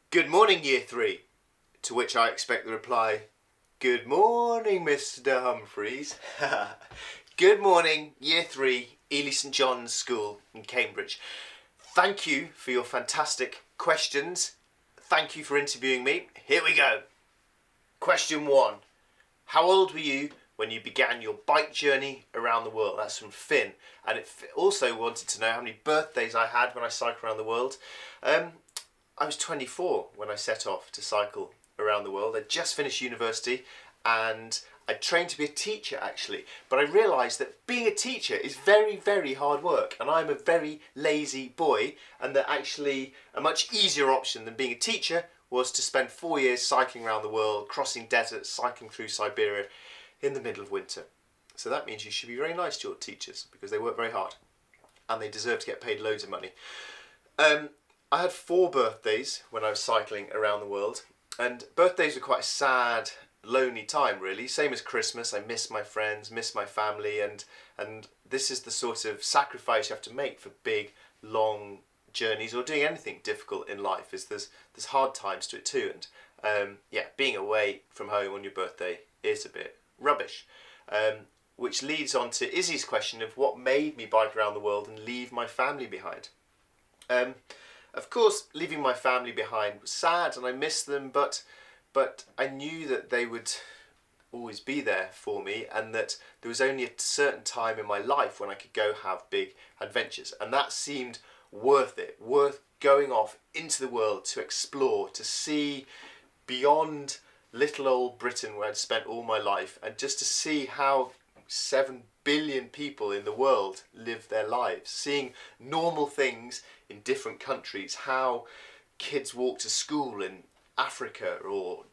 Good morning, Year 3. To which I expect the reply, Good morning, Mr. Humphreys. Good morning, Year 3, Ely St John's School in Cambridge. Thank you for your fantastic questions. Thank you for interviewing me. Here we go. Question 1. How old were you when you began your bike journey around the world? That's from Finn. And it also wanted to know how many birthdays I had when I cycled around the world. I was 24 when I set off to cycle around the world. I'd just finished university and I trained to be a teacher actually, but I realised that being a teacher is very, very hard work, and I'm a very lazy boy, and that actually a much easier option than being a teacher was to spend 4 years cycling around the world, crossing deserts, cycling through Siberia in the middle of winter. So that means you should be very nice to your teachers because they work very hard and they deserve to get paid loads of money. I had 4 birthdays when I was cycling around the world, and birthdays were quite a sad, lonely time really. Same as Christmas, I miss my friends, miss my family, and this is the sort of sacrifice you have to make for big, long journeys or doing anything difficult in life. Is there's hard times to it too, and being away from home on your birthday is a bit rubbish. Which leads on to Izzy's question of what made me bike around the world and leave my family behind. Of course, leaving my family behind was sad and I missed them, but I knew that they would always be there for me, and that there was only a certain time in my life when I could go have big adventures, and that seemed worth it, worth going off into the world to explore, to see beyond little old Britain where I'd spent all my life, and just to see how 7 billion people in the world live their lives, seeing normal things in different countries, how kids walk to school in Africa, or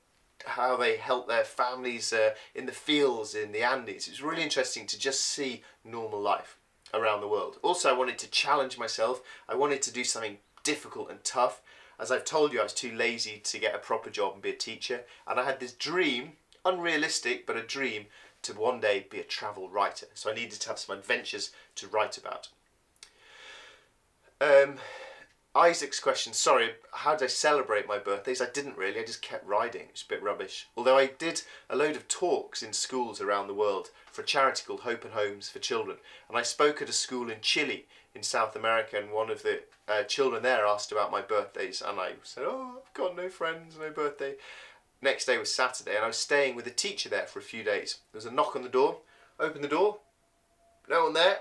how they help their families in the fields in the Andes. It's really interesting to just see normal life around the world. Also, I wanted to challenge myself. I wanted to do something difficult and tough. As I've told you, I was too lazy to get a proper job and be a teacher, and I had this dream, unrealistic but a dream, to one day be a travel writer. So I needed to have some adventures to write about. Isaac's question, sorry, how did I celebrate my birthdays? I didn't really, I just kept riding. It's a bit rubbish. Although I did a load of talks in schools around the world for a charity called Hope and Homes for Children. And I spoke at a school in Chile in South America, and one of the children there asked about my birthdays, and I said, oh, I've got no friends, no birthday. Next day was Saturday, and I was staying with a teacher there for a few days. There was a knock on the door, opened the door, no one there,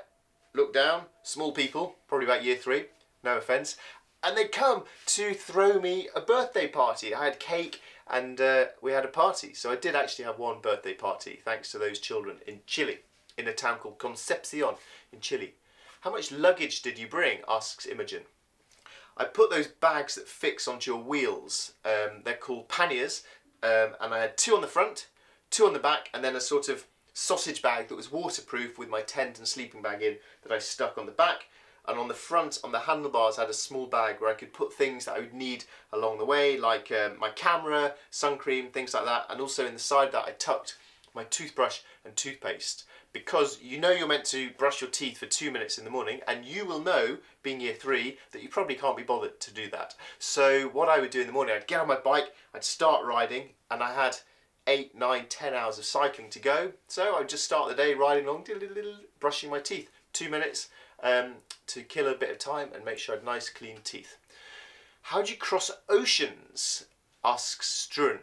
looked down, small people, probably about year 3, no offence, and they'd come to throw me a birthday party. I had cake and we had a party. So I did actually have one birthday party thanks to those children in Chile, in a town called Concepcion in Chile. How much luggage did you bring? Asks Imogen. I put those bags that fix onto your wheels. They're called panniers, and I had 2 on the front, 2 on the back, and then a sort of sausage bag that was waterproof with my tent and sleeping bag in that I stuck on the back. And on the front, on the handlebars, I had a small bag where I could put things that I would need along the way, like my camera, sun cream, things like that. And also in the side of that, I tucked my toothbrush and toothpaste, because you know you're meant to brush your teeth for 2 minutes in the morning, and you will know, being year 3, that you probably can't be bothered to do that. So what I would do in the morning, I'd get on my bike, I'd start riding, and I had 8, 9, 10 hours of cycling to go. So I'd just start the day riding along, brushing my teeth, 2 minutes, to kill a bit of time and make sure I had nice clean teeth. How do you cross oceans? Asks Struan.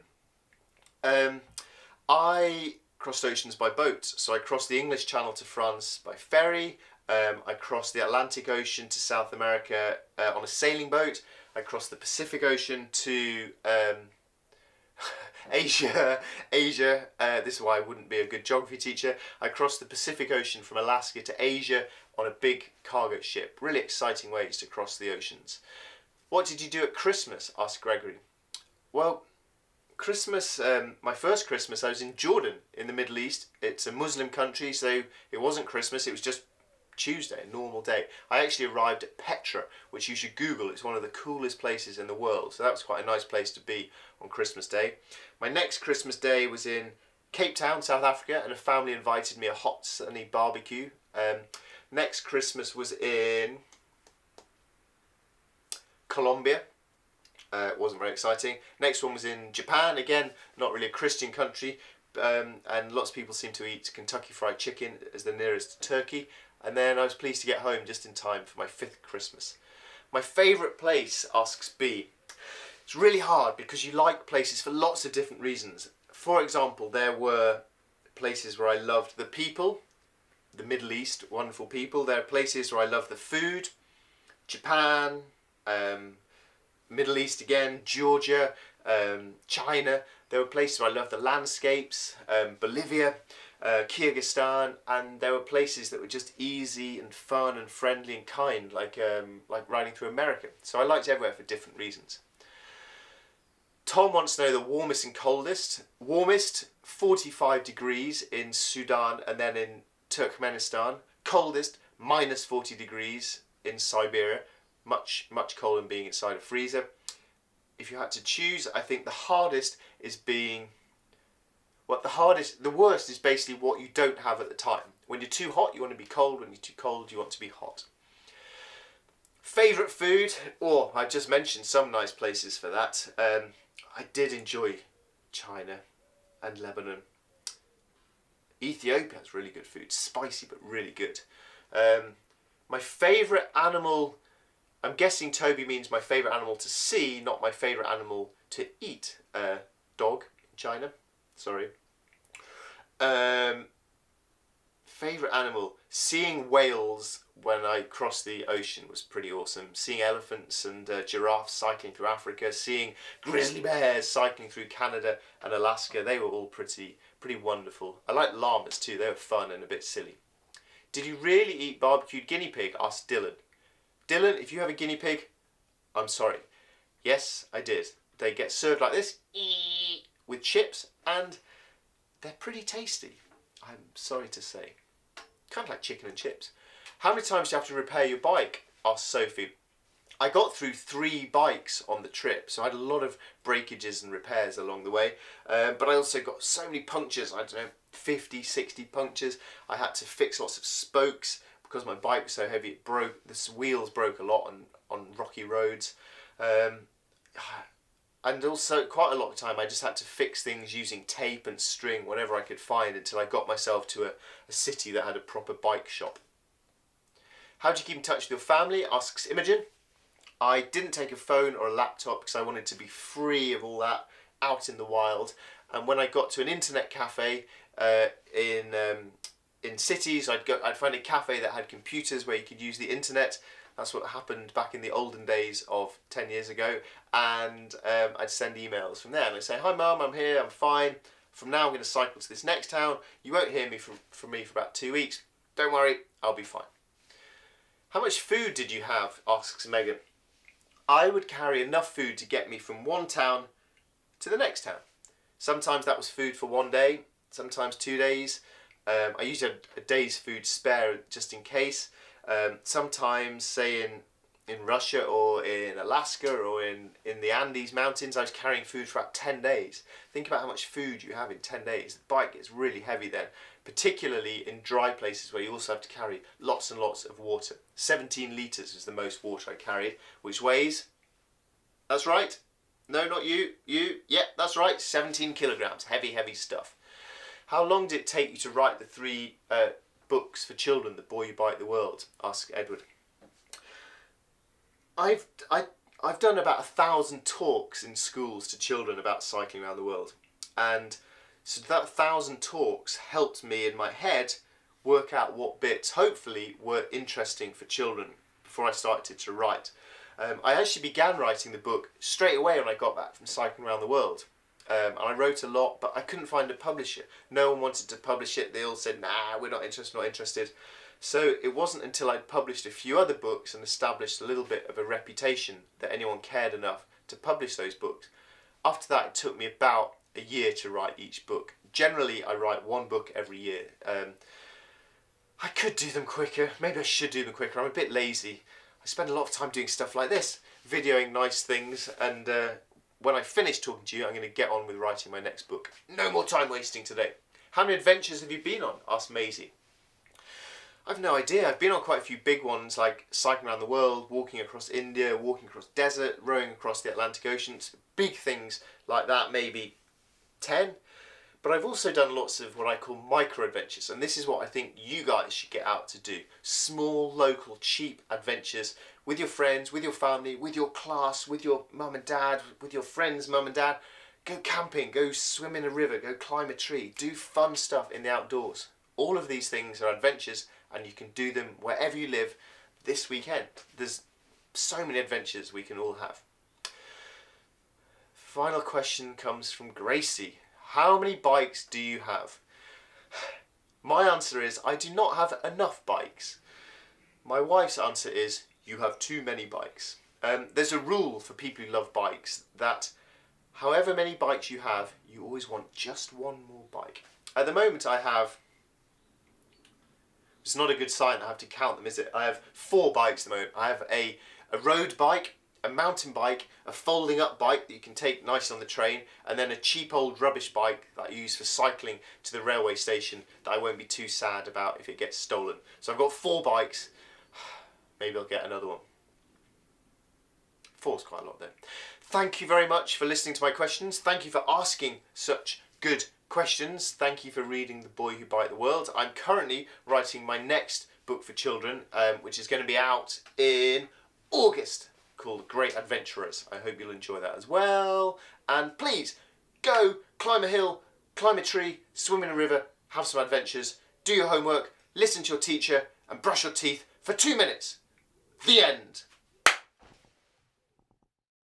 I crossed oceans by boat. So I crossed the English Channel to France by ferry. I crossed the Atlantic Ocean to South America on a sailing boat. I crossed the Pacific Ocean to Asia. This is why I wouldn't be a good geography teacher. I crossed the Pacific Ocean from Alaska to Asia on a big cargo ship. Really exciting ways to cross the oceans. What did you do at Christmas? Asked Gregory. Well, Christmas, my first Christmas, I was in Jordan in the Middle East. It's a Muslim country, so it wasn't Christmas, it was just Tuesday, a normal day. I actually arrived at Petra, which you should Google. It's one of the coolest places in the world. So that was quite a nice place to be on Christmas Day. My next Christmas Day was in Cape Town, South Africa, and a family invited me a hot, sunny barbecue. Next Christmas was in Colombia, It wasn't very exciting. Next one was in Japan, again, not really a Christian country, and lots of people seem to eat Kentucky Fried Chicken as the nearest to turkey. And then I was pleased to get home just in time for my 5th Christmas. My favourite place, asks B. It's really hard because you like places for lots of different reasons. For example, there were places where I loved the people, the Middle East, wonderful people. There are places where I love the food, Japan, Middle East again, Georgia, China. There were places where I loved the landscapes, Bolivia, Kyrgyzstan, and there were places that were just easy and fun and friendly and kind, like riding through America. So I liked everywhere for different reasons. Tom wants to know the warmest and coldest. Warmest, 45 degrees in Sudan and then in Turkmenistan. Coldest, minus 40 degrees in Siberia. Much colder than being inside a freezer. If you had to choose, I think the hardest is being... Well, the worst is basically what you don't have at the time. When you're too hot, you want to be cold. When you're too cold, you want to be hot. Favourite food? Oh, I just mentioned some nice places for that. I did enjoy China and Lebanon. Ethiopia has really good food. Spicy, but really good. My favourite animal... I'm guessing Toby means my favourite animal to see, not my favourite animal to eat. Dog in China. Sorry. Favourite animal? Seeing whales when I crossed the ocean was pretty awesome. Seeing elephants and giraffes cycling through Africa. Seeing grizzly bears cycling through Canada and Alaska. They were all pretty wonderful. I liked llamas too. They were fun and a bit silly. Did you really eat barbecued guinea pig? Asked Dylan. Dylan, if you have a guinea pig, I'm sorry. Yes, I did. They get served like this, with chips, and they're pretty tasty, I'm sorry to say. Kind of like chicken and chips. How many times do you have to repair your bike? Asked Sophie. I got through 3 bikes on the trip, so I had a lot of breakages and repairs along the way. But I also got so many punctures, I don't know, 50, 60 punctures. I had to fix lots of spokes. Because my bike was so heavy, it broke. The wheels broke a lot on rocky roads, and also quite a lot of time I just had to fix things using tape and string, whatever I could find, until I got myself to a city that had a proper bike shop. How do you keep in touch with your family? Asks Imogen. I didn't take a phone or a laptop because I wanted to be free of all that out in the wild. And when I got to an internet cafe in cities, I'd find a cafe that had computers where you could use the internet. That's what happened back in the olden days of 10 years ago. And I'd send emails from there and I'd say, hi mum, I'm here, I'm fine. From now I'm going to cycle to this next town. You won't hear me from me for about 2 weeks. Don't worry, I'll be fine. How much food did you have? Asks Megan. I would carry enough food to get me from one town to the next town. Sometimes that was food for 1 day, sometimes 2 days. I usually had a day's food spare just in case. Sometimes, say in Russia or in Alaska or in the Andes Mountains, I was carrying food for about 10 days. Think about how much food you have in 10 days. The bike gets really heavy then, particularly in dry places where you also have to carry lots and lots of water. 17 litres is the most water I carried, which weighs, that's right, no, not you, yeah, that's right, 17 kilograms, heavy stuff. How long did it take you to write the 3 books for children, The Boy Who Bite the World? Asked Edward. I've done about 1,000 talks in schools to children about cycling around the world, and so that 1,000 talks helped me in my head work out what bits hopefully were interesting for children before I started to write. I actually began writing the book straight away when I got back from cycling around the world. And I wrote a lot, but I couldn't find a publisher. No one wanted to publish it. They all said, nah, we're not interested. So it wasn't until I'd published a few other books and established a little bit of a reputation that anyone cared enough to publish those books. After that, it took me about a year to write each book. Generally, I write 1 book every year. I could do them quicker. Maybe I should do them quicker. I'm a bit lazy. I spend a lot of time doing stuff like this, videoing nice things, and when I finish talking to you, I'm going to get on with writing my next book. No more time wasting today. How many adventures have you been on? Asked Maisie. I've no idea. I've been on quite a few big ones, like cycling around the world, walking across India, walking across desert, rowing across the Atlantic Ocean. Big things like that, maybe 10. But I've also done lots of what I call micro adventures, and this is what I think you guys should get out to do. Small, local, cheap adventures with your friends, with your family, with your class, with your mum and dad, with your friends' mum and dad. Go camping, go swim in a river, go climb a tree, do fun stuff in the outdoors. All of these things are adventures, and you can do them wherever you live this weekend. There's so many adventures we can all have. Final question comes from Gracie. How many bikes do you have? My answer is I do not have enough bikes. My wife's answer is you have too many bikes. There's a rule for people who love bikes that however many bikes you have, you always want just one more bike. At the moment I have, it's not a good sign, I have to count them, is it? I have 4 bikes at the moment. I have a road bike, a mountain bike, a folding up bike that you can take nice on the train, and then a cheap old rubbish bike that I use for cycling to the railway station that I won't be too sad about if it gets stolen. So I've got 4 bikes. Maybe I'll get another one. 4's quite a lot though. Thank you very much for listening to my questions. Thank you for asking such good questions. Thank you for reading The Boy Who Biked the World. I'm currently writing my next book for children, which is going to be out in August, called Great Adventurers. I hope you'll enjoy that as well. And please, go climb a hill, climb a tree, swim in a river, have some adventures, do your homework, listen to your teacher, and brush your teeth for 2 minutes. The end.